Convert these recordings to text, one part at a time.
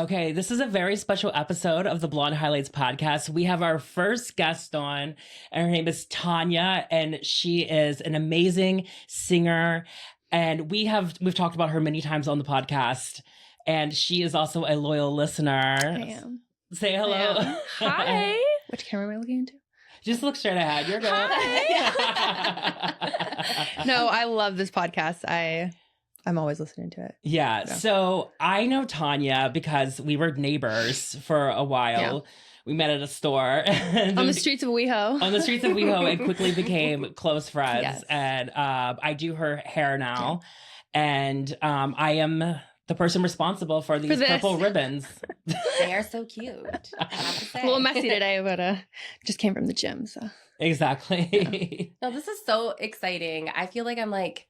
Okay, this is a very special episode of the Blonde Highlights podcast. We have our first guest on, and her name is Tanja, and she is an amazing singer. And we've talked about her many times on the podcast, and she is also a loyal listener. I am. Say hello. Hi. Which camera am I looking into? Just look straight ahead. You're good. No, I love this podcast. I'm always listening to it. Yeah. So I know Tanja because we were neighbors for a while. Yeah. We met at a store. On the streets of WeHo. On the streets of WeHo, and quickly became close friends. Yes. And I do her hair now. Yeah. And I am the person responsible for these purple ribbons. They are so cute, I have to say. A little messy today, but just came from the gym, so. Exactly. Yeah. No, this is so exciting. I feel like I'm like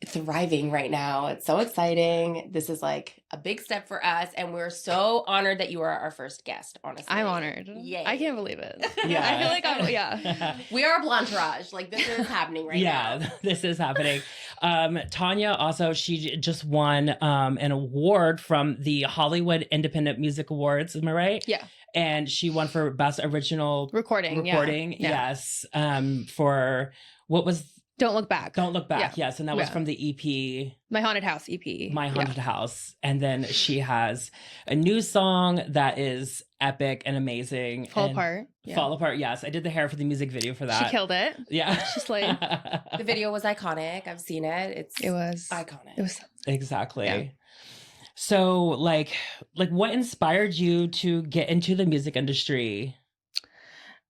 thriving right now. It's so exciting. This is like a big step for us, and we're so honored that you are our first guest, honestly. I'm honored. Yay. I can't believe it. Yeah. I feel like we are Blontourage. Like, this is happening right now. Yeah, this is happening. Tanja also, she just won an award from the Hollywood Independent Music Awards. Am I right? Yeah. And she won for Best Original Recording. Yeah. Yes. For what was Don't Look Back. Don't Look Back, yes. And that was from the EP. My Haunted House EP. My Haunted House. And then she has a new song that is epic and amazing. Fall Apart. Yeah. Fall Apart, yes. I did the hair for the music video for that. She killed it. Yeah. She's like... The video was iconic. I've seen it. It was iconic. It was exactly. Yeah. So like what inspired you to get into the music industry?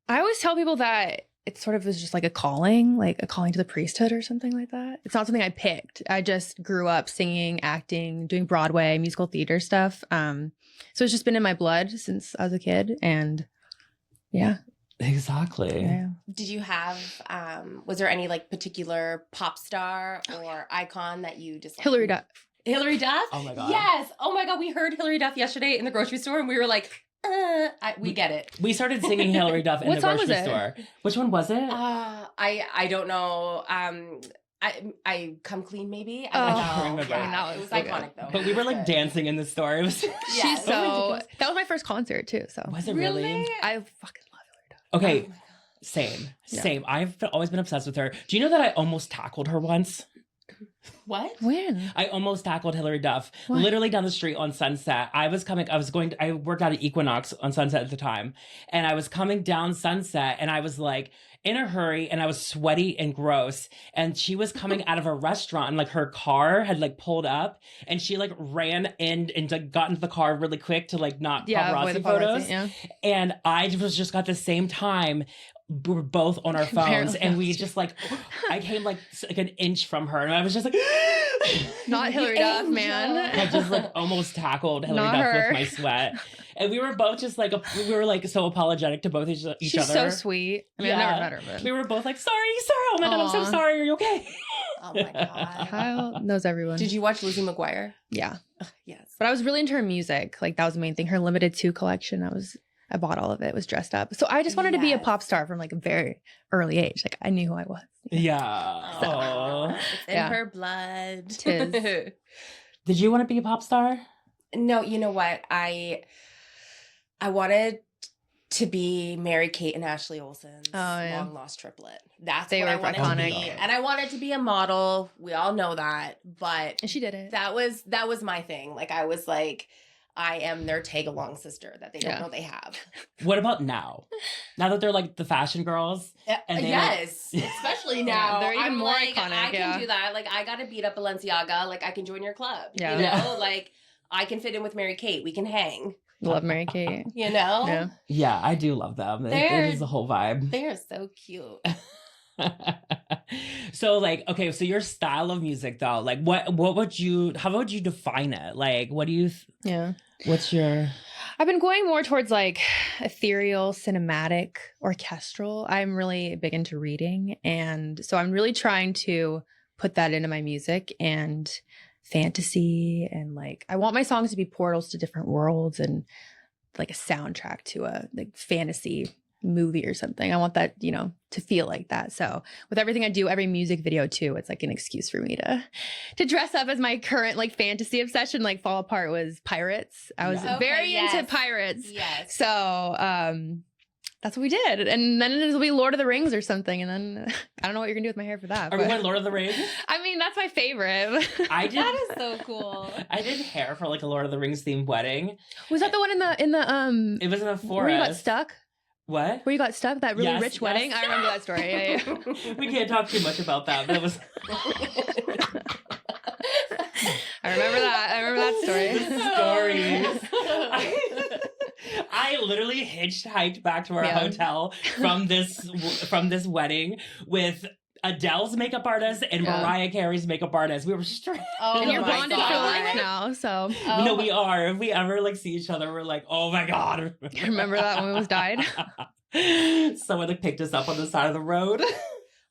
I always tell people that it sort of was just like a calling to the priesthood or something like that. It's not something I picked. I just grew up singing, acting, doing Broadway, musical theater stuff. So it's just been in my blood since I was a kid. And yeah. Exactly. Yeah. Did you have, was there any like particular pop star or icon that you just like, Hilary Duff. Hilary Duff? Oh my God. Yes. Oh my God. We heard Hilary Duff yesterday in the grocery store, and we were like, we get it. We started singing Hilary Duff in the grocery store. Which one was it? I don't know. I Come Clean, maybe. I don't remember. Yeah, it was so iconic though. But we were like dancing in the store. It was She's so. That was my first concert too. So was it really? I fucking love Hilary Duff. Okay, same. I've always been obsessed with her. Do you know that I almost tackled her once? What? When? I almost tackled Hilary Duff, literally down the street on Sunset. I worked out at Equinox on Sunset at the time, and I was coming down Sunset, and I was like in a hurry, and I was sweaty and gross, and she was coming out of a restaurant, and like her car had like pulled up, and she like ran in and like got into the car really quick to like not paparazzi photos. Yeah. And I was just got the same time. We were both on our phones, and we just like, I came like an inch from her, and I was just like, not Hilary Duff, man. I just like almost tackled Hilary Duff with my sweat, and we were both just like we were like so apologetic to both each other. She's so sweet. I mean, I've never met her, but we were both like, sorry. Oh my God, I'm so sorry. Are you okay? Oh my God. Kyle knows everyone. Did you watch Lizzie McGuire? Yeah. Yes. But I was really into her music. Like that was the main thing. Her Limited 2 collection. I bought all of it. Was dressed up. So I just wanted to be a pop star from like a very early age. Like I knew who I was. Yeah. So, it's in her blood. Tis. Did you want to be a pop star? No, you know what? I wanted to be Mary-Kate and Ashley Olsen's long lost triplet. That's what I wanted to be. And I wanted to be a model. We all know that. But and she did it. That was my thing. Like I was like, I am their tag-along sister that they don't know they have. What about now? Now that they're like the fashion girls? And yes, especially now. They're even I'm more like, iconic. I can do that. Like, I got to beat up Balenciaga. Like, I can join your club. Yeah. You know? Like, I can fit in with Mary-Kate. We can hang. Love Mary-Kate. You know? Yeah. Yeah, I do love them. It is the whole vibe. They're so cute. So like, okay, so your style of music though, like how would you define it? Like, what do you, what's your... I've been going more towards like ethereal, cinematic, orchestral. I'm really big into reading. And so I'm really trying to put that into my music and fantasy. And like, I want my songs to be portals to different worlds and like a soundtrack to a like fantasy movie or something. I want that, you know, to feel like that. So with everything I do, every music video too, it's like an excuse for me to dress up as my current like fantasy obsession. Like Fall Apart was pirates. I was very into pirates. Yes. So that's what we did. And then it'll be Lord of the Rings or something. And then I don't know what you're gonna do with my hair for that. Are we going Lord of the Rings? I mean, that's my favorite. I did. That is so cool. I did hair for like a Lord of the Rings themed wedding. Was that the one in the It was in a forest. where you got stuck? What? Where you got stuck? That really Yes, rich wedding? yes. I remember that story. Yeah. We can't talk too much about that, but it was. I remember that story. I literally hitchhiked back to our hotel from this wedding with Adele's makeup artist and Mariah Carey's makeup artist. We were straight. Oh, and you're my bonded for God. life now, so. No, we are. If we ever like see each other, we're like, oh my God. Remember that when we almost died? Someone like picked us up on the side of the road.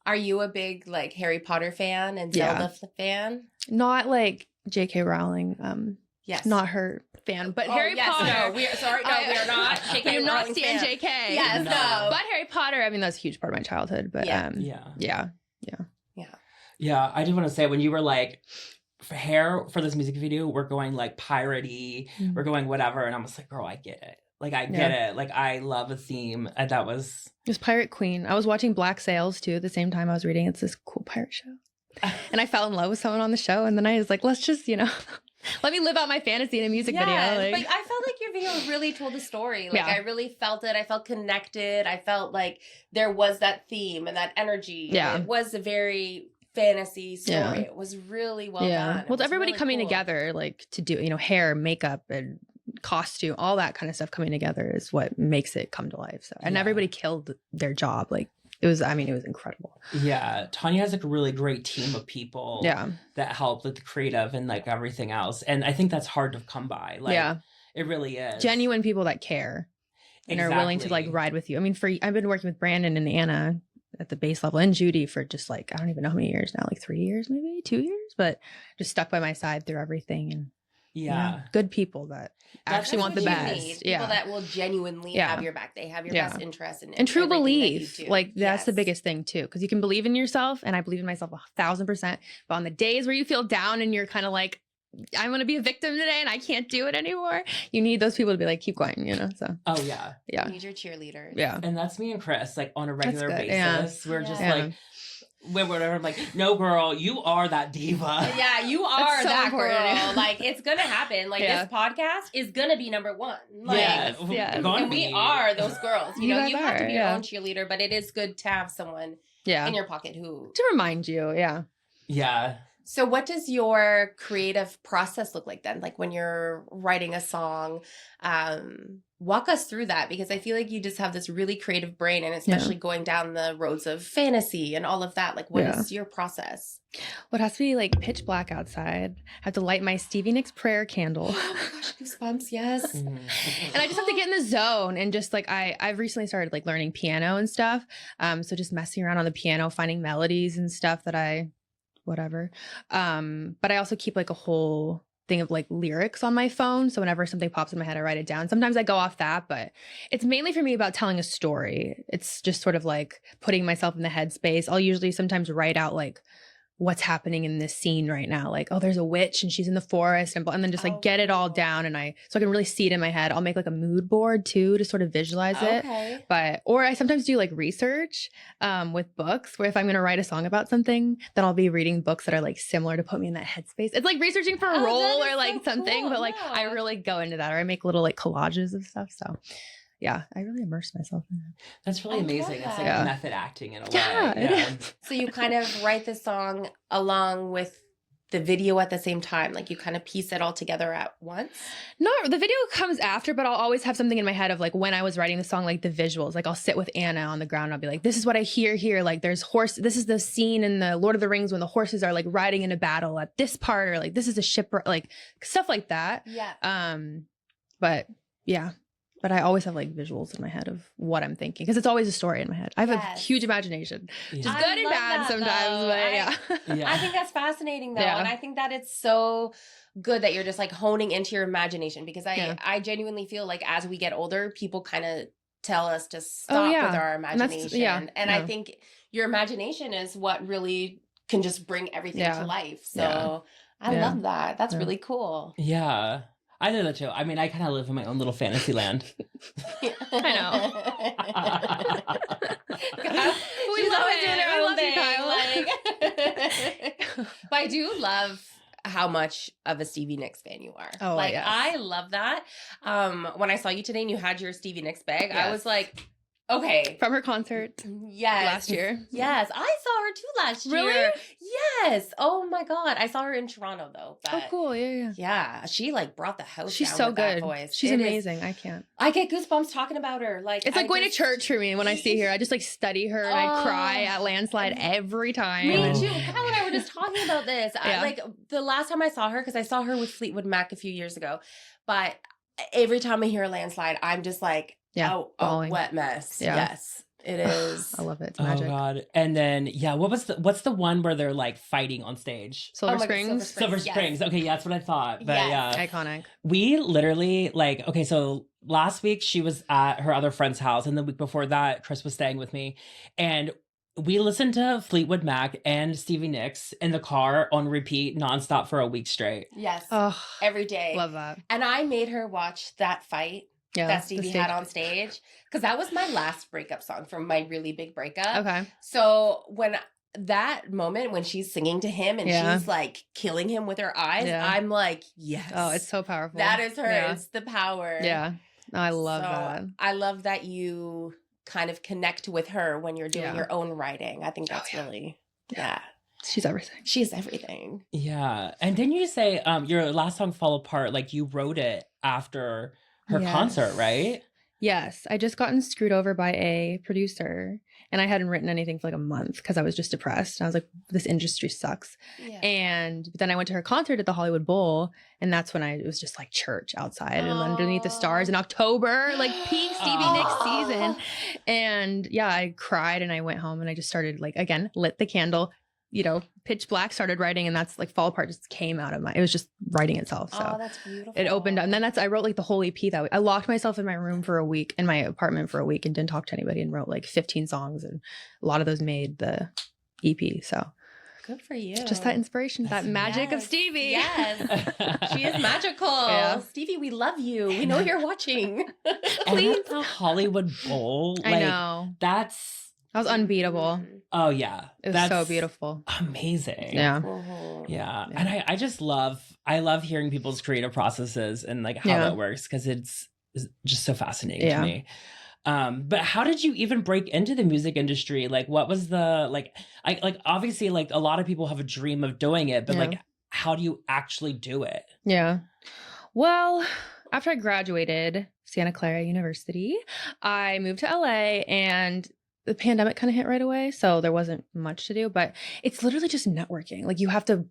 Are you a big like Harry Potter fan and Zelda fan? Not like J.K. Rowling. Yes. Not her fan, but Harry Potter. No, we are not. You're not Stan J.K. Yes, no. But Harry Potter, I mean, that's a huge part of my childhood. But yeah. I did want to say when you were like, for hair for this music video, we're going like piratey, we're going whatever, and I was like, girl, I get it. Like I get it. Like I love a theme, and that was. It was Pirate Queen. I was watching Black Sails too at the same time I was reading. It's this cool pirate show, and I fell in love with someone on the show, and then I was like, let's just let me live out my fantasy in a music video. Like, but I felt like your video really told a story. Like I really felt it. I felt connected. I felt like there was that theme and that energy. Yeah. It was a very fantasy story. Yeah. It was really well done. Well, it's everybody really coming cool. together, like to do, hair, makeup, and costume, all that kind of stuff coming together is what makes it come to life. So, and everybody killed their job. Like it was incredible. Yeah. Tanja has like a really great team of people that help with the creative and like everything else. And I think that's hard to come by. Like, it really is. Genuine people that care and are willing to like ride with you. I mean, I've been working with Brandon and Anna at the base level and Judy for just like, I don't even know how many years now, like 3 years, maybe 2 years, but just stuck by my side through everything. And good people that actually want the best. People that will genuinely have your back. They have your best interest and true belief. Like that's the biggest thing too, because you can believe in yourself, and I believe in myself 1,000%. But on the days where you feel down and you're kind of like, I'm going to be a victim today and I can't do it anymore, you need those people to be like, keep going, so. Oh, yeah. You need your cheerleaders. Yeah. And that's me and Chris, like on a regular basis. We're just like, whatever. I'm like, no, girl, you are that diva. Yeah, you are so that girl. Like, it's going to happen. Like, this podcast is going to be number one. Like, and we are those girls. You know, you have to be your own cheerleader, but it is good to have someone in your pocket to remind you. Yeah. Yeah. So what does your creative process look like then? Like when you're writing a song, walk us through that, because I feel like you just have this really creative brain, and especially going down the roads of fantasy and all of that. Like what is your process? Well, it has to be like pitch black outside. I have to light my Stevie Nicks prayer candle. Oh my gosh, goosebumps, yes. And I just have to get in the zone, and just like I've recently started like learning piano and stuff. So just messing around on the piano, finding melodies and stuff that whatever. But I also keep like a whole thing of like lyrics on my phone. So whenever something pops in my head, I write it down. Sometimes I go off that, but it's mainly for me about telling a story. It's just sort of like putting myself in the headspace. I'll usually sometimes write out like what's happening in this scene right now. Like, oh, there's a witch and she's in the forest, and then just like get it all down, and so I can really see it in my head. I'll make like a mood board too to sort of visualize it. Or I sometimes do like research with books, where if I'm going to write a song about something, then I'll be reading books that are like similar to put me in that headspace. It's like researching for a role or like something, but like I really go into that, or I make little like collages of stuff. So yeah, I really immerse myself in it. That's really amazing. It's like method acting in a way. Yeah. So you kind of write the song along with the video at the same time? Like you kind of piece it all together at once? No, the video comes after, but I'll always have something in my head of like when I was writing the song, like the visuals. Like I'll sit with Anna on the ground and I'll be like, this is what I hear here. Like there's this is the scene in the Lord of the Rings when the horses are like riding in a battle at this part, or like this is a ship, like stuff like that. Yeah. But yeah. But I always have like visuals in my head of what I'm thinking, because it's always a story in my head. I have a huge imagination, which is good and bad sometimes. But I think that's fascinating though. And I think that it's so good that you're just like honing into your imagination, because I genuinely feel like as we get older, people kind of tell us to stop with our imagination. And no. I think your imagination is what really can just bring everything to life. So I love that. That's really cool. Yeah. I know that too. I mean, I kind of live in my own little fantasy land. I know. She's always doing her own thing. But I do love how much of a Stevie Nicks fan you are. Oh, like, yes. I love that. When I saw you today and you had your Stevie Nicks bag, I was like, okay. From her concert last year. Yes. I saw her too last year. Really? Yes. Oh my God. I I saw her in Toronto though. But oh, cool. Yeah. yeah. She like brought the house She's down so with good. that voice. She's amazing. I can't. I get goosebumps talking about her. Like, it's like going to church for me when I see her. I just like study her and I cry at Landslide every time. Me too. Kyle and I were just talking about this. Like the last time I saw her, because I saw her with Fleetwood Mac a few years ago, but every time I hear a Landslide, I'm just like, a wet mess. Yeah. Yes. It is. I love it. It's magic. Oh God. And then what's the one where they're like fighting on stage? Silver Springs. Silver Springs. Okay, yeah, that's what I thought. But Iconic. We literally so last week she was at her other friend's house, and the week before that, Chris was staying with me. And we listened to Fleetwood Mac and Stevie Nicks in the car on repeat nonstop for a week straight. Yes. Oh, every day. Love that. And I made her watch that fight that Stevie had on stage, because that was my last breakup song from my really big breakup. Okay. So when that moment when she's singing to him and she's like killing him with her eyes, I'm like, yes. Oh, it's so powerful. That is her. Yeah. It's the power. Yeah. I love that. I love that you kind of connect with her when you're doing your own writing. I think that's really, She's everything. She's everything. Yeah. And didn't you say your last song, Fall Apart, like you wrote it after her concert, right? Yes. I just gotten screwed over by a producer and I hadn't written anything for like a month because I was just depressed. And I was like, this industry sucks. Yeah. And then I went to her concert at the Hollywood Bowl, and that's when it was just like church outside and underneath the stars in October, like peak Stevie Nicks season. And I cried and I went home and I just started again, lit the candle, pitch black, started writing, and that's Fall Apart just came out of it was just writing itself. So that's beautiful. It opened up. And then I wrote the whole EP that week. I locked myself in my room for a week, in my apartment for a week, and didn't talk to anybody, and wrote 15 songs, and a lot of those made the EP. So good for you. Just that inspiration, that magic of Stevie. Yes. She is magical. Yeah. Stevie, we love you. We know you're watching. Please. And the Hollywood Bowl. I know. That was unbeatable. Oh, yeah. It was so beautiful. Amazing. Yeah. Yeah. And I just love hearing people's creative processes and how that works, because it's just so fascinating to me. But how did you even break into the music industry? What was the, obviously, a lot of people have a dream of doing it, but how do you actually do it? Yeah. Well, after I graduated Santa Clara University, I moved to LA, and the pandemic kind of hit right away, so there wasn't much to do, but it's literally just networking. You have to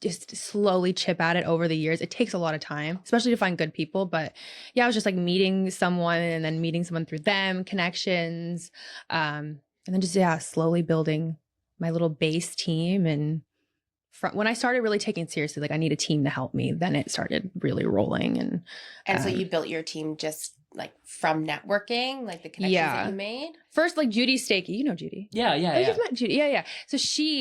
just slowly chip at it over the years. It takes a lot of time, especially to find good people. But I was just meeting someone and then meeting someone through them, connections, and then just slowly building my little base team. And when I started really taking it seriously, I need a team to help me, then it started really rolling. And so you built your team just from networking, the connections that you made? First, Judy Stakey. You know Judy. Yeah. You've met Judy. Yeah. So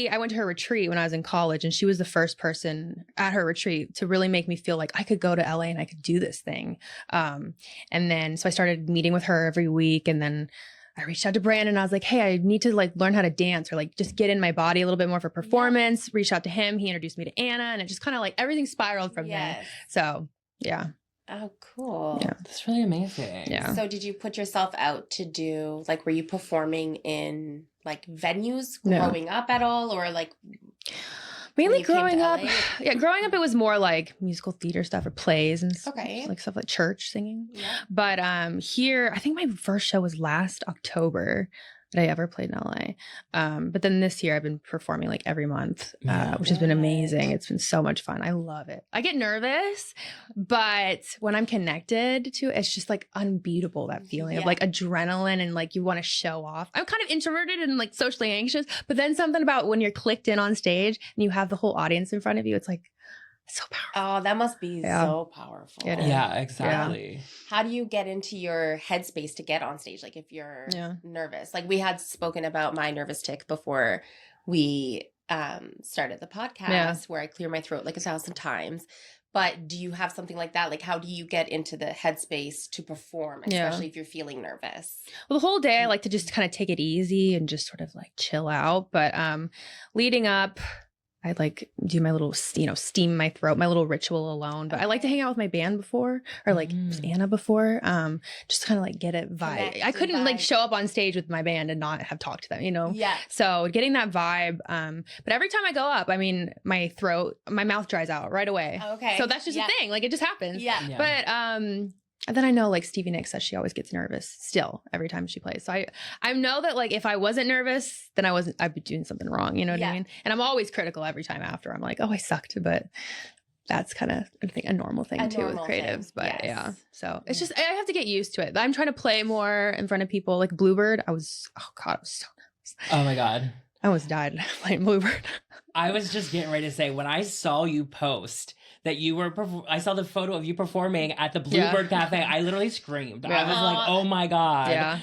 I went to her retreat when I was in college, and she was the first person at her retreat to really make me feel like I could go to LA and I could do this thing. And then, so I started meeting with her every week, and then I reached out to Brandon and I was like, hey, I need to learn how to dance, or just get in my body a little bit more for performance. Reached out to him. He introduced me to Anna, and it just kind of everything spiraled from there. So, yeah. Oh, cool. Yeah. That's really amazing. Yeah. So did you put yourself out to do, were you performing in venues growing up at all, or mainly growing up? Yeah, growing up it was more musical theater stuff or plays and stuff like church singing. Yeah. But here, I think my first show was last October that I ever played in LA. But then this year I've been performing every month, which has been amazing. It's been so much fun. I love it. I get nervous, but when I'm connected to it, it's just unbeatable, that feeling of adrenaline and you want to show off. I'm kind of introverted and socially anxious, but then something about when you're clicked in on stage and you have the whole audience in front of you, it's So powerful. Oh, that must be so powerful. Yeah, exactly. Yeah. How do you get into your headspace to get on stage? Like if you're nervous, like we had spoken about my nervous tick before we started the podcast where I clear my throat like 1,000 times. But do you have something like that? Like how do you get into the headspace to perform, especially if you're feeling nervous? Well, the whole day I like to just kind of take it easy and just sort of like chill out. But leading up, I like do my little, steam my throat, my little ritual alone. But I like to hang out with my band before, or like Anna before, just kind of like get it vibe. I couldn't like show up on stage with my band and not have talked to them, Yeah. So getting that vibe. But every time I go up, I mean, my mouth dries out right away. Okay. So that's just a thing. Like it just happens. Yeah. But and then I know like Stevie Nicks says she always gets nervous still every time she plays. So I know that like if I wasn't nervous, then I'd be doing something wrong. You know what I mean? And I'm always critical every time after. I'm like, oh, I sucked. But that's kind of, I think, a normal thing with creatives. But so it's just, I have to get used to it. I'm trying to play more in front of people. Like Bluebird, I was so nervous. Oh my God. I almost died playing Bluebird. I was just getting ready to say, when I saw you post that you were, I saw the photo of you performing at the Bluebird Cafe, I literally screamed. I was like, oh my God. Yeah.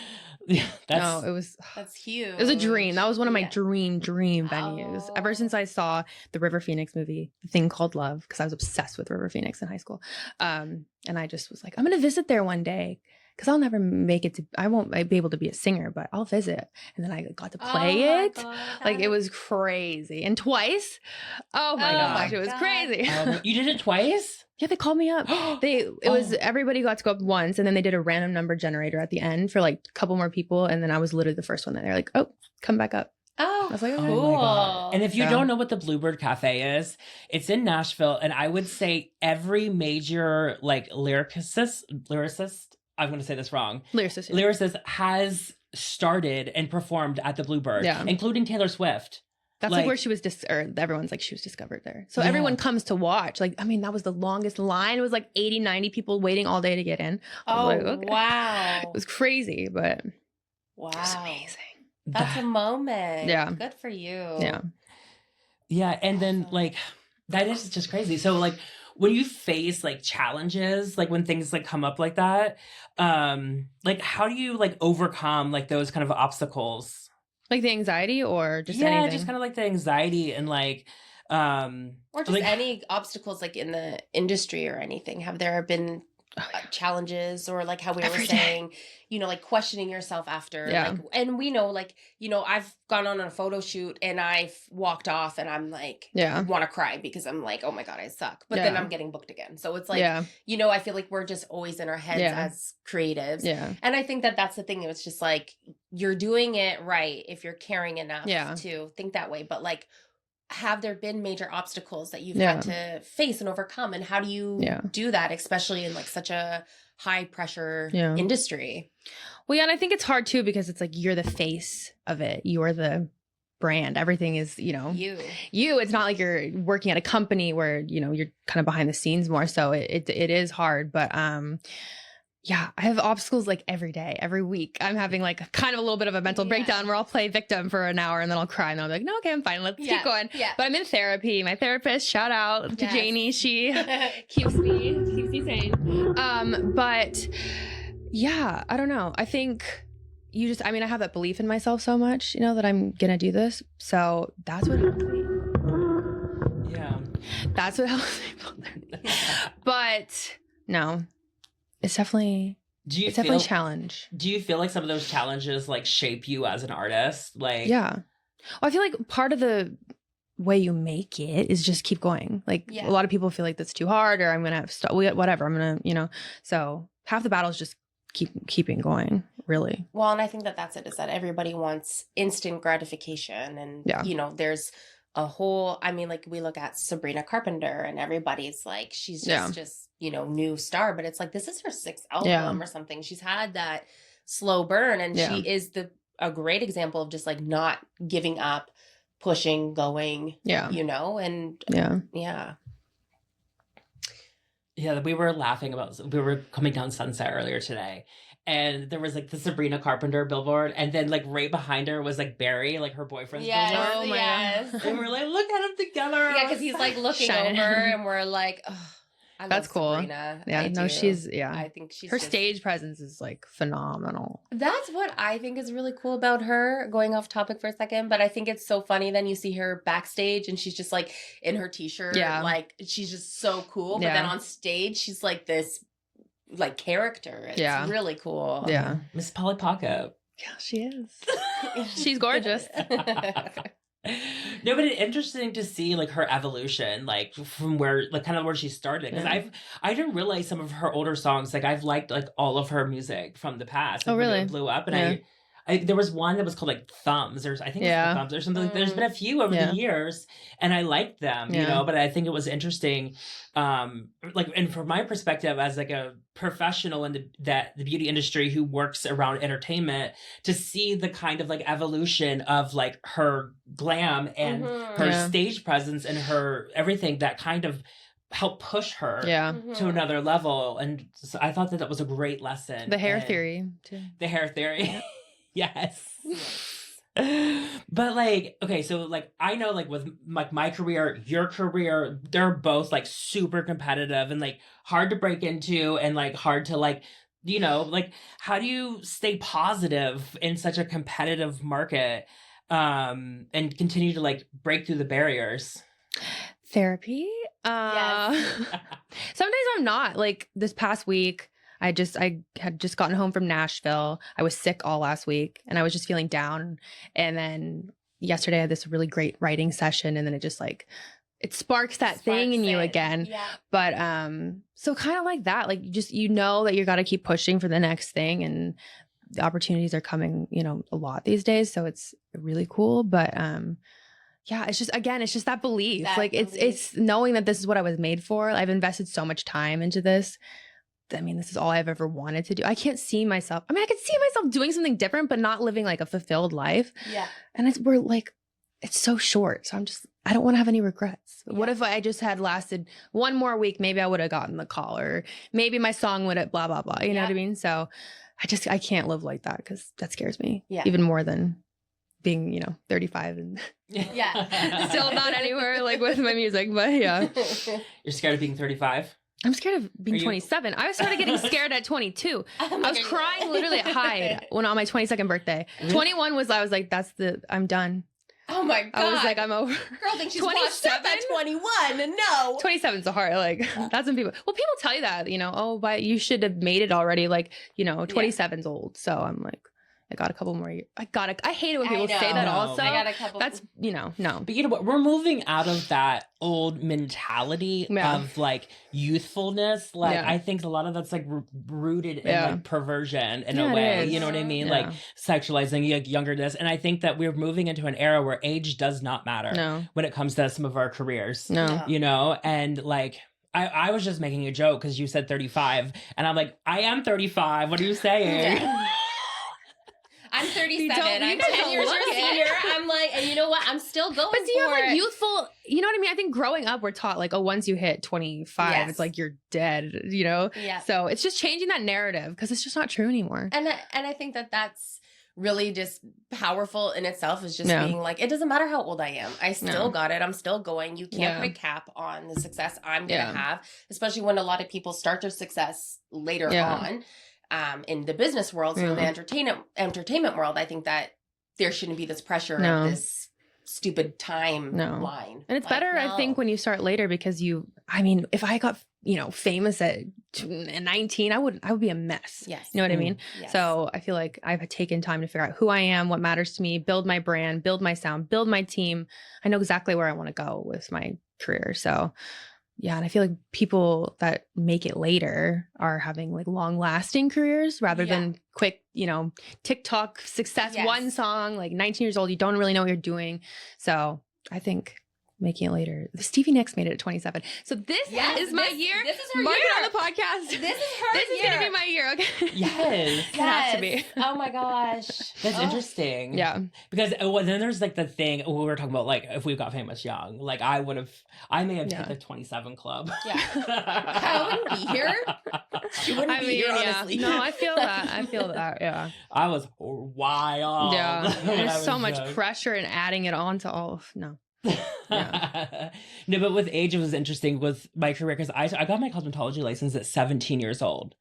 That's huge. It was a dream. That was one of my dream venues. Ever since I saw the River Phoenix movie, The Thing Called Love, because I was obsessed with River Phoenix in high school. And I just was like, I'm going to visit there one day. Because I'll never make it to, I won't be able to be a singer, but I'll visit. And then I got to play it. Like it was crazy. And twice. Oh my gosh, it was crazy. You did it twice? Yeah, they called me up. It was, everybody got to go up once, and then they did a random number generator at the end for like a couple more people. And then I was literally the first one that they're like, oh, come back up. Oh, I was like, cool. And if you don't know what the Bluebird Cafe is, it's in Nashville. And I would say every major like lyricist, I'm going to say this wrong. Lyricist has started and performed at the Bluebird, including Taylor Swift. That's like where she was, everyone's like, she was discovered there. So everyone comes to watch. Like, I mean, that was the longest line. It was like 80, 90 people waiting all day to get in. Wow. It was crazy, but wow. It was amazing. That's a moment. Yeah. Good for you. Yeah. Yeah. And then like, that is just crazy. So like, when you face like challenges, like when things like come up like that, like how do you like overcome like those kind of obstacles? Like the anxiety or just anything? Just kind of like the anxiety and like, or just like, any obstacles like in the industry or anything. Have there been challenges or like how we were saying, like questioning yourself after, like, and we know like, I've gone on a photo shoot and I've walked off and I'm like, want to cry because I'm like, oh my God, I suck. But then I'm getting booked again. So it's like, I feel like we're just always in our heads as creatives. Yeah. And I think that that's the thing. It's just like, you're doing it right if you're caring enough to think that way. But like, have there been major obstacles that you've had to face and overcome, and how do you do that, especially in like such a high pressure industry? Well, and I think it's hard too because it's like you're the face of it, you're the brand, everything is you. It's not like you're working at a company where you're kind of behind the scenes more, so it is hard. But yeah, I have obstacles like every day, every week. I'm having like kind of a little bit of a mental breakdown where I'll play victim for an hour and then I'll cry and then I'll be like, no, okay, I'm fine. Let's keep going. Yeah. But I'm in therapy. My therapist, shout out to Janie. She keeps me sane. But yeah, I don't know. I think I have that belief in myself so much, that I'm going to do this. So that's what helps me. Yeah. That's what helps me. But no. It's definitely a challenge. Do you feel like some of those challenges like shape you as an artist? Like, yeah. Well, I feel like part of the way you make it is just keep going. Like a lot of people feel like that's too hard, or I'm gonna have whatever. I'm gonna, so half the battle is just keeping going. Really. Well, and I think that's it. Is that everybody wants instant gratification, and there's a whole. I mean, like we look at Sabrina Carpenter, and everybody's like, she's just new star, but it's like this is her 6th album or something. She's had that slow burn, and she is a great example of just like not giving up, pushing, going. And we were laughing about, we were coming down Sunset earlier today, and there was like the Sabrina Carpenter billboard, and then like right behind her was like Barry, like her boyfriend's billboard. Oh my God. And we're like, look at them together. Yeah, because he's like looking Shining. over, and we're like, oh, I That's love cool. Sabrina. Yeah, I no, do. she's, yeah. I think she's her just... stage presence is like phenomenal. That's what I think is really cool about her, going off topic for a second, but I think it's so funny then you see her backstage and she's just like in her t-shirt, like she's just so cool, but then on stage she's like this like character. It's really cool. Yeah. Miss Polly Pocket. Yeah, she is. She's gorgeous. No, but it's interesting to see like her evolution, like from where, like kind of where she started. Because I didn't realize some of her older songs. Like I've liked like all of her music from the past. Oh, really? When it blew up, and I there was one that was called like Thumbs, or I think it was Thumbs or something. Like, there's been a few over the years, and I liked them, you know. But I think it was interesting, like, and from my perspective as like a professional in the beauty industry who works around entertainment, to see the kind of like evolution of like her glam and her stage presence and her everything that kind of help push her to another level. And so I thought that was a great lesson. The hair theory too. The hair theory. Yes. But like, okay, so like I know like with like my career, your career, they're both like super competitive and like hard to break into and like hard to like, you know, like how do you stay positive in such a competitive market and continue to like break through the barriers? Therapy. Sometimes I'm not. Like this past week, I had just gotten home from Nashville. I was sick all last week and I was just feeling down. And then yesterday I had this really great writing session, and then it just like, it sparks that thing in you again. Yeah. But so kind of like that, like just, you know, that you got to keep pushing for the next thing, and the opportunities are coming, you know, a lot these days. So it's really cool. But yeah, it's just, again, it's just that belief. It's knowing that this is what I was made for. I've invested so much time into this. I mean, this is all I've ever wanted to do. I can't see myself. I mean, I could see myself doing something different, but not living like a fulfilled life. Yeah. And it's so short. So I don't want to have any regrets. Yeah. What if I just had lasted one more week? Maybe I would have gotten the call, or maybe my song would have blah, blah, blah. You know what I mean? So I can't live like that, because that scares me even more than being, you know, 35 and still not anywhere like with my music. But yeah. You're scared of being 35? I'm scared of being 27. I started getting scared at 22. I was crying literally at Hyde on my 22nd birthday. 21 I was like, I'm done. Oh my God. I was like, I'm over. Girl thinks she's washed up at 21. No. 27's a hard, like, that's when people tell you that, you know, oh, but you should have made it already. Like, you know, 27's old. So I'm like, I got a couple more years. I hate it when people say that also. I got a couple. That's, you know, no. But you know what? We're moving out of that old mentality of like youthfulness. Like I think a lot of that's like rooted in like perversion in a way. You know what I mean? Like sexualizing youngerness. And I think that we're moving into an era where age does not matter when it comes to some of our careers. No. You know? And like, I was just making a joke because you said 35. And I'm like, I am 35. What are you saying? Yeah. I'm 37. I'm 10 years your senior. I'm like, and you know what? I'm still going for it. But do you have like youthful, you know what I mean? I think growing up, we're taught like, oh, once you hit 25, it's like you're dead, you know? Yeah. So it's just changing that narrative, because it's just not true anymore. And I think that that's really just powerful in itself, is just being like, it doesn't matter how old I am. I still got it. I'm still going. You can't put a cap on the success I'm going to have, especially when a lot of people start their success later on. In the business world, so in the entertainment world, I think that there shouldn't be this pressure of this stupid timeline. And it's better, I think, when you start later, because if I got, you know, famous at 19, I would be a mess. Yes. You know what I mean? Yes. So I feel like I've taken time to figure out who I am, what matters to me, build my brand, build my sound, build my team. I know exactly where I want to go with my career. So yeah, and I feel like people that make it later are having like long lasting careers rather than quick, you know, TikTok success, one song, like 19 years old, you don't really know what you're doing. So I think making it later. Stevie Nicks made it at 27. So this is my year. This is her Mark year. it on the podcast. This is her This year. is gonna be my year. Okay. Yes. It has to be. Oh my gosh. That's interesting. Yeah. Because then there's like the thing we were talking about, like if we got famous young, like I may have hit the 27 club. Yeah. I wouldn't be here. She wouldn't be here, honestly. No, I feel that. Yeah. I was wild. Yeah. There's so much young. pressure in adding it on to all of, no. Yeah. No, but with age, it was interesting with my career because I got my cosmetology license at 17 years old.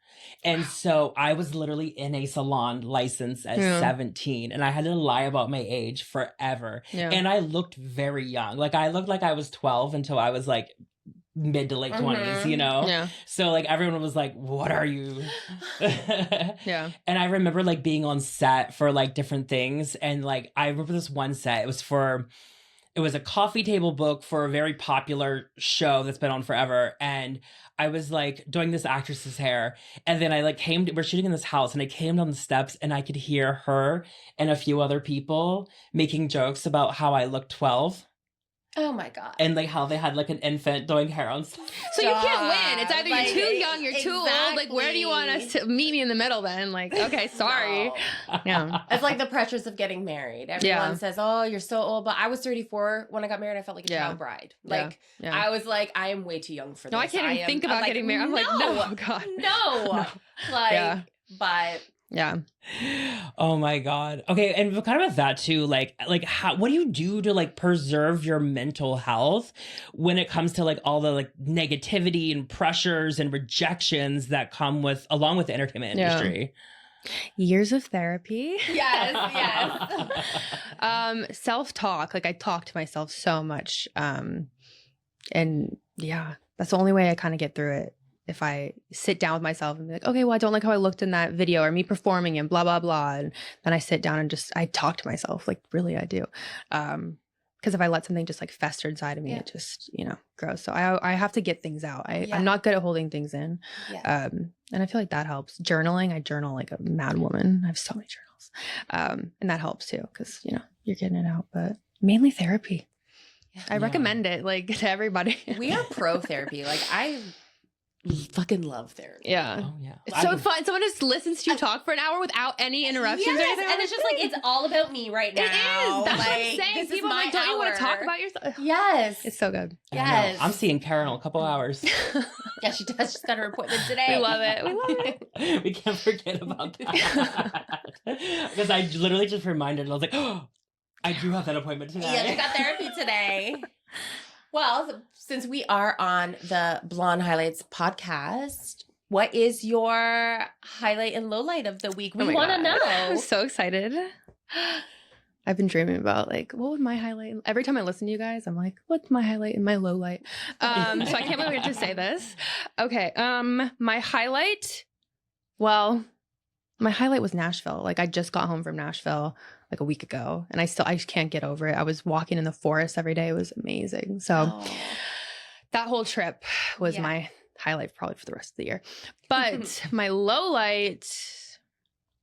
And so I was literally in a salon license at 17 and I had to lie about my age forever. Yeah. And I looked very young. Like I looked like I was 12 until I was like mid to late 20s, you know? Yeah. So like everyone was like, what are you? Yeah. And I remember like being on set for like different things. And like, I remember this one set, it was a coffee table book for a very popular show that's been on forever. And I was like doing this actress's hair. And then I like we're shooting in this house and I came down the steps and I could hear her and a few other people making jokes about how I looked 12. Oh my God. And like how they had like an infant doing hair on stuff. So you can't win. It's either you're too young, you're too old. Like, where do you want us to meet me in the middle then? Like, okay, sorry. No. Yeah. It's like the pressures of getting married. Everyone says, oh, you're so old. But I was 34 when I got married. I felt like a child bride. Like, I was like, I am way too young for this. No, I can't even think about getting married. I'm like, no, God. No. Like, but... Yeah. Oh my God. Okay. And kind of with that too, like what do you do to like preserve your mental health when it comes to like all the like negativity and pressures and rejections that come along with the entertainment industry? Years of therapy. Yes. Self-talk. Like I talk to myself so much. And yeah, that's the only way I kind of get through it. If I sit down with myself and be like, okay, well, I don't like how I looked in that video or me performing and blah, blah, blah. And then I sit down and I talk to myself. Like, really, I do. Because if I let something just like fester inside of me, it just, grows. So I have to get things out. I'm not good at holding things in. Yeah. And I feel like that helps. Journaling, I journal like a mad woman. I have so many journals. And that helps too, because, you're getting it out. But mainly therapy. Yeah. I recommend it like to everybody. We are pro therapy. Like I fucking love therapy. Yeah. Oh, yeah. It's so fun. Someone just listens to you talk for an hour without any interruptions or anything. And it's just like, it's all about me right now. It is. That's like, what I'm saying. People are like, don't you want to talk about yourself? Yes. It's so good. Yes. I'm seeing Karen in a couple hours. Yeah, she does. She's got her appointment today. We love it. We love it. We can't forget about that. Because I literally just reminded and I was like, oh, I do have that appointment today. Yeah, we got therapy today. Well, since we are on the Blonde Highlights podcast, what is your highlight and lowlight of the week? We want to know. I'm so excited. I've been dreaming about like, what would my highlight? Every time I listen to you guys, I'm like, what's my highlight and my lowlight? So I can't believe we get to say this. Okay. My highlight, well, my highlight was Nashville. Like I just got home from Nashville like a week ago and I just can't get over it. I was walking in the forest every day. It was amazing. So that whole trip was my highlight probably for the rest of the year. But my low light,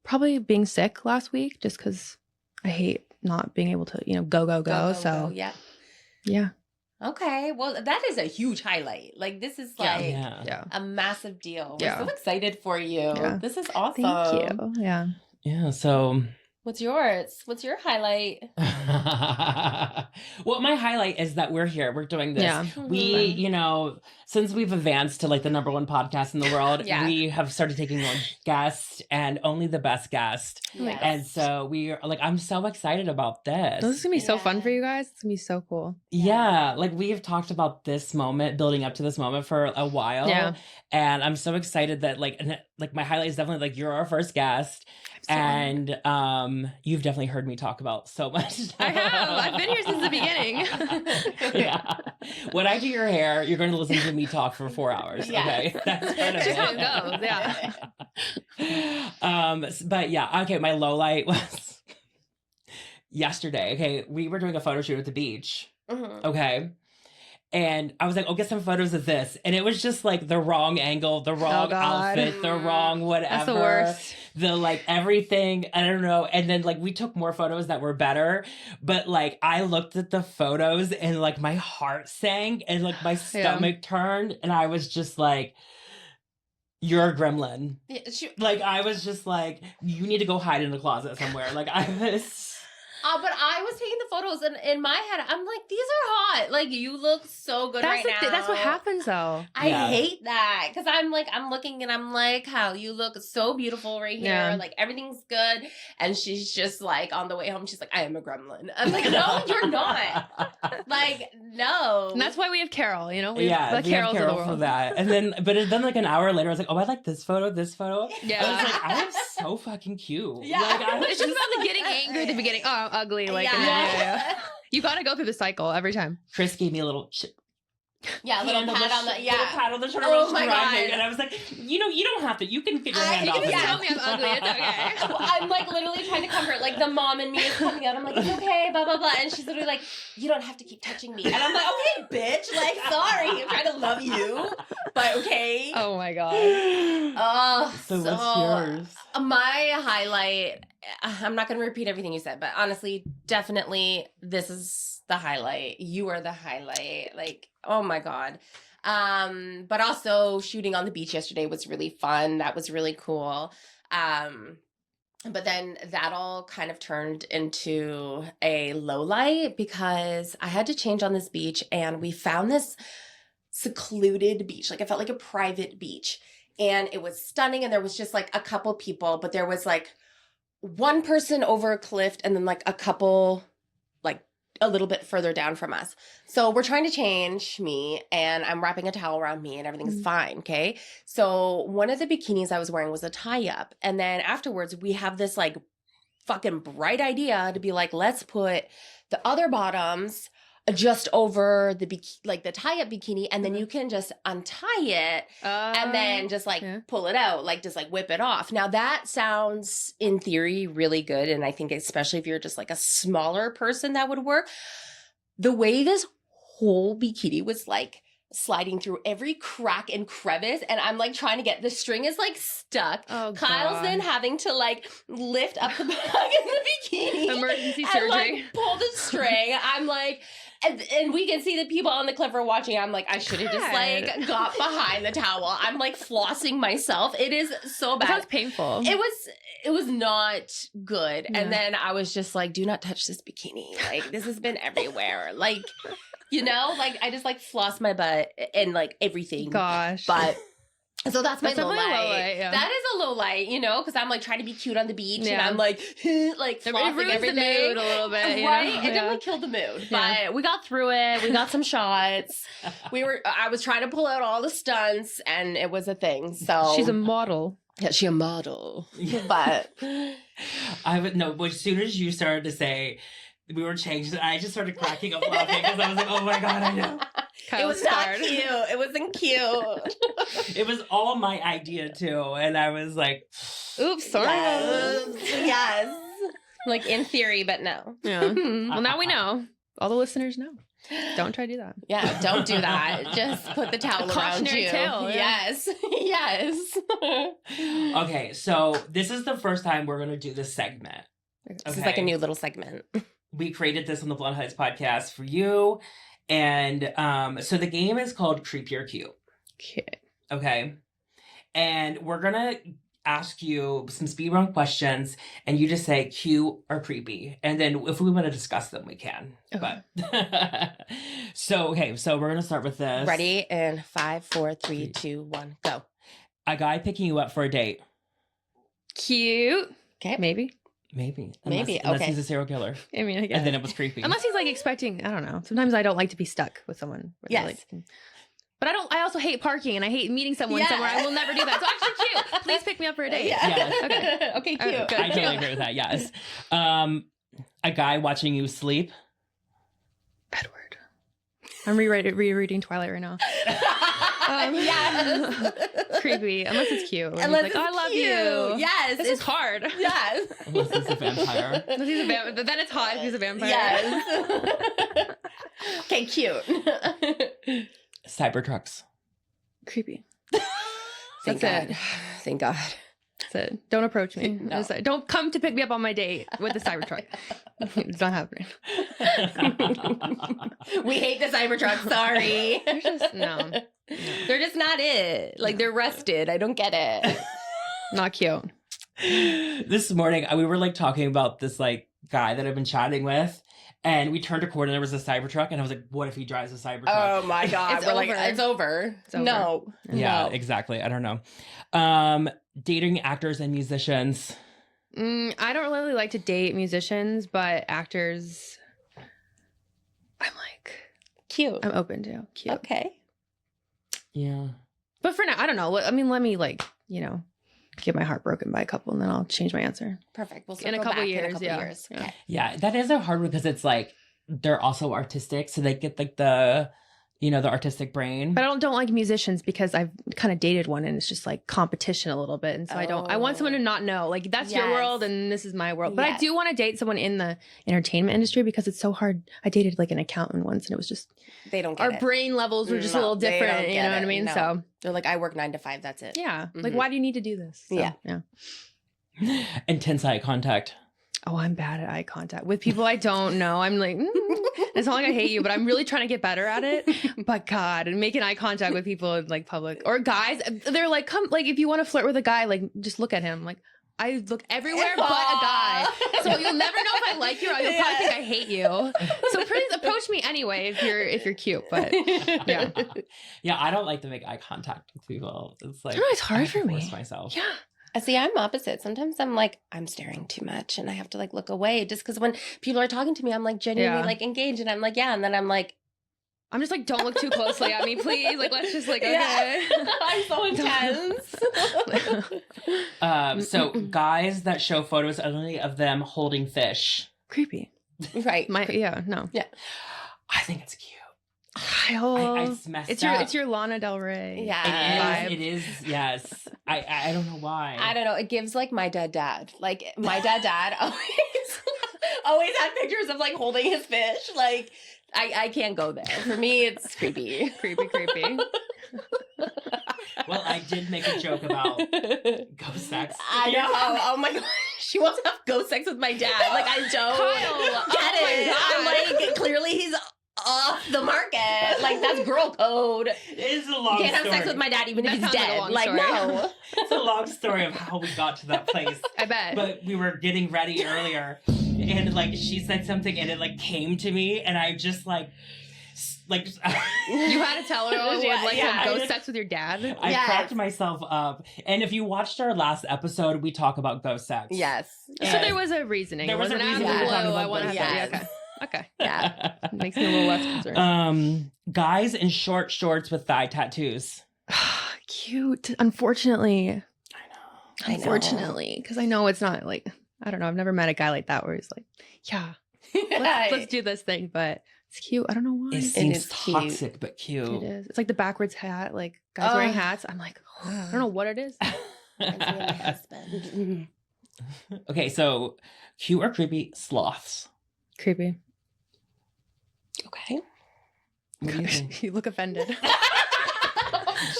probably being sick last week, just because I hate not being able to, go. So yeah. Okay. Well, that is a huge highlight. Like this is like a massive deal. We're so excited for you. Yeah. This is awesome. Thank you. Yeah. Yeah. So what's yours? What's your highlight? Well, my highlight is that we're here. We're doing this. Yeah. We, since we've advanced to like the number one podcast in the world, we have started taking on guests and only the best guest. Yes. And so we are like, I'm so excited about this. This is going to be so fun for you guys. It's going to be so cool. Yeah. Like we have talked about this moment, building up to this moment for a while. Yeah. And I'm so excited that like my highlight is definitely like you're our first guest. And you've definitely heard me talk about so much stuff. I have. I've been here since the beginning. Yeah. When I do your hair, you're going to listen to me talk for 4 hours. Yeah. Okay. That's kind of just how it goes. Yeah. But yeah. Okay. My low light was yesterday. Okay. We were doing a photo shoot at the beach. Mm-hmm. Okay. And I was like, oh, get some photos of this. And it was just like the wrong angle, the wrong outfit, the wrong whatever. That's the worst. The like everything, I don't know. And then like we took more photos that were better. But like I looked at the photos and like my heart sank and like my stomach turned. And I was just like, you're a gremlin. Yeah, like I was just like, you need to go hide in the closet somewhere. Like I was... but I was taking the photos, and in my head, I'm like, these are hot. Like, you look so good right now. That's what happens, though. I hate that. Because I'm like, I'm looking, and I'm like, how you look so beautiful right here. Yeah. Like, everything's good. And she's just like, on the way home, she's like, I am a gremlin. I'm like, no, you're not. Like, no. And that's why we have Carol, you know? We have Carol for that. And then, but then like an hour later, I was like, oh, I like this photo. Yeah. I was like, I am so fucking cute. Yeah. Like, it's just about the getting angry at the beginning. Oh, I'm ugly. Like, you gotta go through the cycle every time. Chris gave me a little yeah, a little pat on the little pat on the shoulder. Oh my God. And I was like, you know, you don't have to. You can get your hand off. You can just tell me I'm ugly. It's okay. I'm like literally trying to comfort. Like the mom in me is coming out. I'm like, it's okay, blah blah blah. And she's literally like, you don't have to keep touching me. And I'm like, okay, bitch. Like, sorry, I'm trying to love you, but okay. Oh my God. So what's yours? My highlight. I'm not going to repeat everything you said, but honestly, definitely, this is the highlight. You are the highlight. Like, oh my God. But also shooting on the beach yesterday was really fun. That was really cool. But then that all kind of turned into a low light because I had to change on this beach, and we found this secluded beach. Like, I felt like a private beach, and it was stunning. And there was just like a couple people, but there was like one person over a cliff and then like a couple like a little bit further down from us. So we're trying to change me, and I'm wrapping a towel around me, and everything's fine. Okay. So one of the bikinis I was wearing was a tie-up. And then afterwards we have this like fucking bright idea to be like, let's put the other bottoms just over the the tie-up bikini, and then you can just untie it and then just like pull it out, like just like whip it off. Now that sounds in theory really good, and I think especially if you're just like a smaller person that would work. The way this whole bikini was like sliding through every crack and crevice, and I'm like trying to get the string is like stuck. Oh, Kyle's then having to like lift up the back in the bikini, emergency surgery, like pull the string. I'm like, and we can see the people on the cliff are watching. I'm like, I should have just like got behind the towel. I'm like flossing myself. It is so bad. That sounds painful. It was not good. Yeah. And then I was just like, do not touch this bikini. Like, this has been everywhere. Like, you know, like I just like floss my butt and like everything. Gosh. But so that's my low light. Yeah. That is a low light, you know, because I'm like trying to be cute on the beach, and I'm like flossing everything. The mood a little bit, right? It definitely killed the mood, but we got through it. We got some shots. I was trying to pull out all the stunts, and it was a thing. So she's a model. Yeah, she's a model. But I would know. As soon as you started to say we were changed, I just started cracking up laughing because I was like, oh my God, I know. It was not cute. It wasn't cute. It was all my idea too. And I was like, oops, sorry. Yes. Like in theory, but no. Yeah. Well, now we know. All the listeners know. Don't try to do that. Yeah, don't do that. Just put the towel around you. Tale, yeah. Yes. Yes. Okay, so this is the first time we're going to do this segment. This is like a new little segment. We created this on the Blonde Heights podcast for you. And so the game is called Creepy or Cute. Okay. And we're going to ask you some speed round questions, and you just say cute or creepy. And then if we want to discuss them, we can. Okay. But so we're going to start with this. Ready? In 5, 4, 3, 2, 1, go. A guy picking you up for a date. Cute. Okay. Maybe. Unless he's a serial killer. I mean, I guess. And then it was creepy. Unless he's like expecting, I don't know. Sometimes I don't like to be stuck with someone. Yes. Like, but I also hate parking, and I hate meeting someone somewhere. I will never do that. So actually cute. Please pick me up for a date. Yeah. Okay. Okay, cute. I totally agree with that, yes. A guy watching you sleep. Edward. I'm rereading Twilight right now. Yes. Creepy. Unless it's cute. Unless like, it's I love cute. you. Yes. This is hard. Yes. Unless he's a vampire. Unless he's a vampire. But then it's hot if he's a vampire. Yes. Okay, cute. Cybertrucks. Creepy. Thank That's God. Thank God. That's it. Don't approach me. No. Don't come to pick me up on my date with the Cybertruck. It's not happening. We hate the Cybertruck. Sorry. They're just no. They're just not it. Like they're rusted. I don't get it. Not cute. This morning, we were like talking about this like guy that I've been chatting with. And we turned a corner and there was a Cybertruck. And I was like, what if he drives a Cybertruck? Oh my God. It's We're over. like, it's over. It's over. No. Yeah, No. exactly. I don't know. Dating actors and musicians. I don't really like to date musicians, but actors, I'm like, Cute. I'm open to. Cute. Okay. Yeah. But for now, I don't know. I mean, let me like, get my heart broken by a couple and then I'll change my answer. Perfect. We'll In a circle couple back years, in a couple yeah. years. Yeah. Okay. Yeah, that is a hard one because it's like they're also artistic. So they get like the artistic brain. But I don't like musicians because I've kind of dated one and it's just like competition a little bit. And so I want someone to not know, like that's your Yes. world and this is my world. But I Yes. do want to date someone in the entertainment industry because it's so hard. I dated like an accountant once and it was just, They don't get our it. brain levels were just a No, little they don't different. You get know what I it. mean? No. So They're like, I work 9 to 5. That's it. yeah, like Mhm. why do you need to do this? So, Yeah. Intense eye contact. Oh, I'm bad at eye contact with people I don't know. I'm like, it's not like I hate you, but I'm really trying to get better at it. But God, and making eye contact with people in like public or guys, they're like, come, like if you want to flirt with a guy, like just look at him. Like I look everywhere but a guy, so you'll never know if I like you or you'll probably think I hate you. So please approach me anyway if you're cute. But yeah, Yeah, I don't like to make eye contact with people. It's like I don't know, it's hard I have to for me. force myself. yeah. See, I'm opposite. Sometimes I'm like, I'm staring too much and I have to like look away just because when people are talking to me, I'm like genuinely Yeah. like engaged and I'm like, yeah. And then I'm like, I'm just like, don't look too closely at me, please. Like, let's just like, okay. I'm so intense. So guys that show photos only of them holding fish. Creepy. Right. No. I think it's cute. Kyle. It's messed It's up. your Lana Del Rey. Yeah. It is. Yes. I don't know why. I don't know. It gives like my dad. Like my dad always had pictures of like holding his fish. Like I can't go there. For me, it's creepy. creepy. Well, I did make a joke about ghost sex. I know. Oh my god. She wants to have ghost sex with my dad. Like I don't Kyle, get oh my it. God. I'm like, clearly he's off the market. Like that's girl code. It's a long You can't have story. sex with my dad even That if he's sounds like a dead. long Like story. no. It's a long story of how we got to that place. I bet. But we were getting ready earlier, and like she said something, and it like came to me, and I just like. You had to tell her you would like to Yeah, have I ghost did. sex with your dad. I Yes. cracked myself up. And if you watched our last episode, we talk about ghost sex. Yes. So there was a reasoning. There It was a wasn't reason out of we the were talking blue. about I want to ghost have sex. Okay. Yeah. Makes me a little less concerned. Guys in short shorts with thigh tattoos. Cute. Unfortunately. I know. I know. Unfortunately. Because I know it's not like, I don't know. I've never met a guy like that where he's like, yeah, let's do this thing. But it's cute. I don't know why. It is seems cute. toxic but cute. It is. It's like the backwards hat, like guys wearing hats. I'm like, I don't know what it is. Reminds me of my husband. Okay, so cute or creepy sloths. Creepy. Okay. What do you think? You look offended.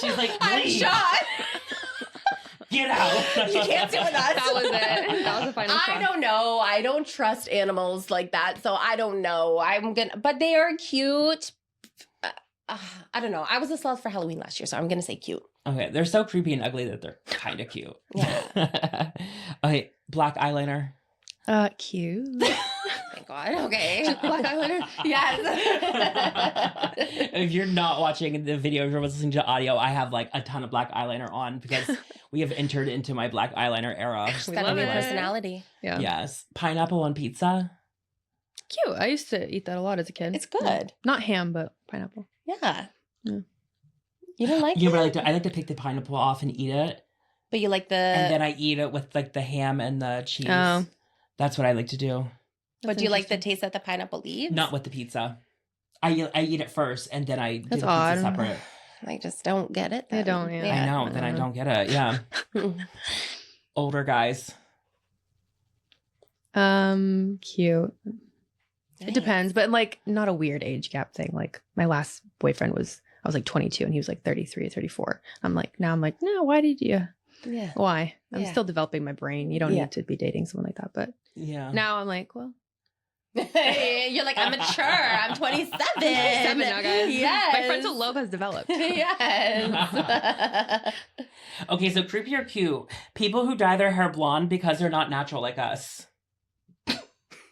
She's like, I'm leave. shot. Get out. You can't sit with us. That was it. That was the final straw. I don't know. I don't trust animals like that, so I don't know. But they are cute. I don't know. I was a sloth for Halloween last year, so I'm gonna say cute. Okay, they're so creepy and ugly that they're kind of cute. Yeah. Okay, black eyeliner. Cute. Thank God. Okay. Black eyeliner? Yes. If you're not watching the video, if you're listening to audio, I have like a ton of black eyeliner on because we have entered into my black eyeliner era. She's We got a love new it. personality. Yeah. Yes. Pineapple on pizza. Cute. I used to eat that a lot as a kid. It's good. Not ham, but pineapple. Yeah. Yeah. You don't like Yeah, it? but I like to pick the pineapple off and eat it. But you like the. And then I eat it with like the ham and the cheese. Oh. That's what I like to do. But do you like the taste that the pineapple leaves? Not with the pizza. I eat it first and then I do That's the odd. pizza separate. I just don't get it. I then. don't, yeah. I know, then I don't get it. Yeah. Older guys. Cute. It depends, but like not a weird age gap thing. Like my last boyfriend was I was like 22 and he was like 33 or 34. I'm like, no, why did you? Yeah. Why? I'm still developing my brain. You don't need to be dating someone like that. But now I'm like, well. You're like, I'm mature. I'm 27. 27 now, guys. Yes. My frontal lobe has developed. Yes. Okay, so creepy or cute? People who dye their hair blonde because they're not natural like us.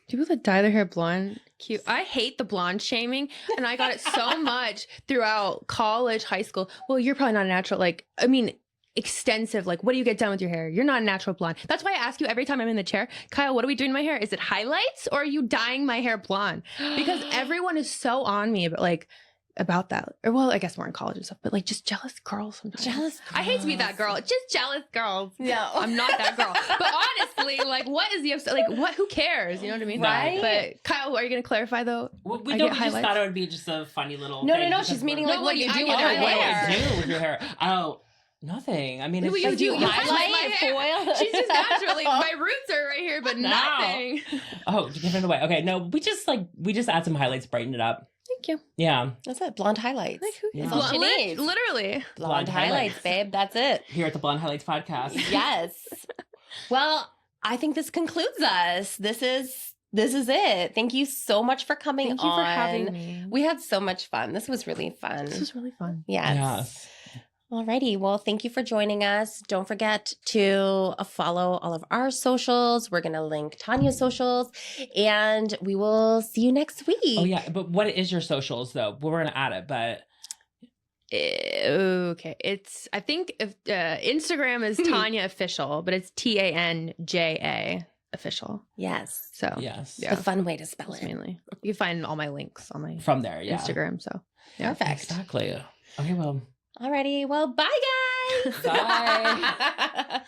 People that dye their hair blonde, cute. I hate the blonde shaming, and I got it so much throughout college, high school. Well, you're probably not a natural. Like, I mean, extensive. Like, what do you get done with your hair? You're not a natural blonde. That's why I ask you every time I'm in the chair, Kyle, what are we doing to my hair? Is it highlights or are you dyeing my hair blonde? Because everyone is so on me about that. Or well, I guess more in college and stuff, but like just jealous girls sometimes. Jealous girls. I hate to be that girl. Just jealous girls. No. I'm not that girl. But honestly, like what is the upset? Like what? Who cares? You know what I mean? Right. But Kyle, are you going to clarify though? Well, we just thought it would be just a funny little No, thing. she's meaning like No, what you do with your your hair. What hair. do I do with your hair? Oh, nothing. I mean, it's What just, do you highlight my hair? foil? She's just naturally, my roots are right here, but No. nothing. Oh, give it away. Okay, no, we just add some highlights, brighten it up. Thank you. Yeah. That's it. Blonde highlights. Like who? Yeah. That's all she needs. Literally. Blonde highlights, babe. That's it. Here at the Blonde Highlights podcast. Yes. Well, I think this concludes us. This is it. Thank you so much for coming on. Thank you for having me. We had so much fun. This was really fun. This was really fun. Yes. Alrighty. Well, thank you for joining us. Don't forget to follow all of our socials. We're going to link Tanya's socials and we will see you next week. Oh, yeah. But what is your socials, though? We're going to add it, but... Okay. I think Instagram is Tanja Official, but it's TANJA Official. Yes. So, yes. The fun way to spell it. Mainly. You can find all my links on my From there, yeah. Instagram. So, yeah. Perfect. Exactly. Okay, well... Alrighty. Well, bye, guys. Bye.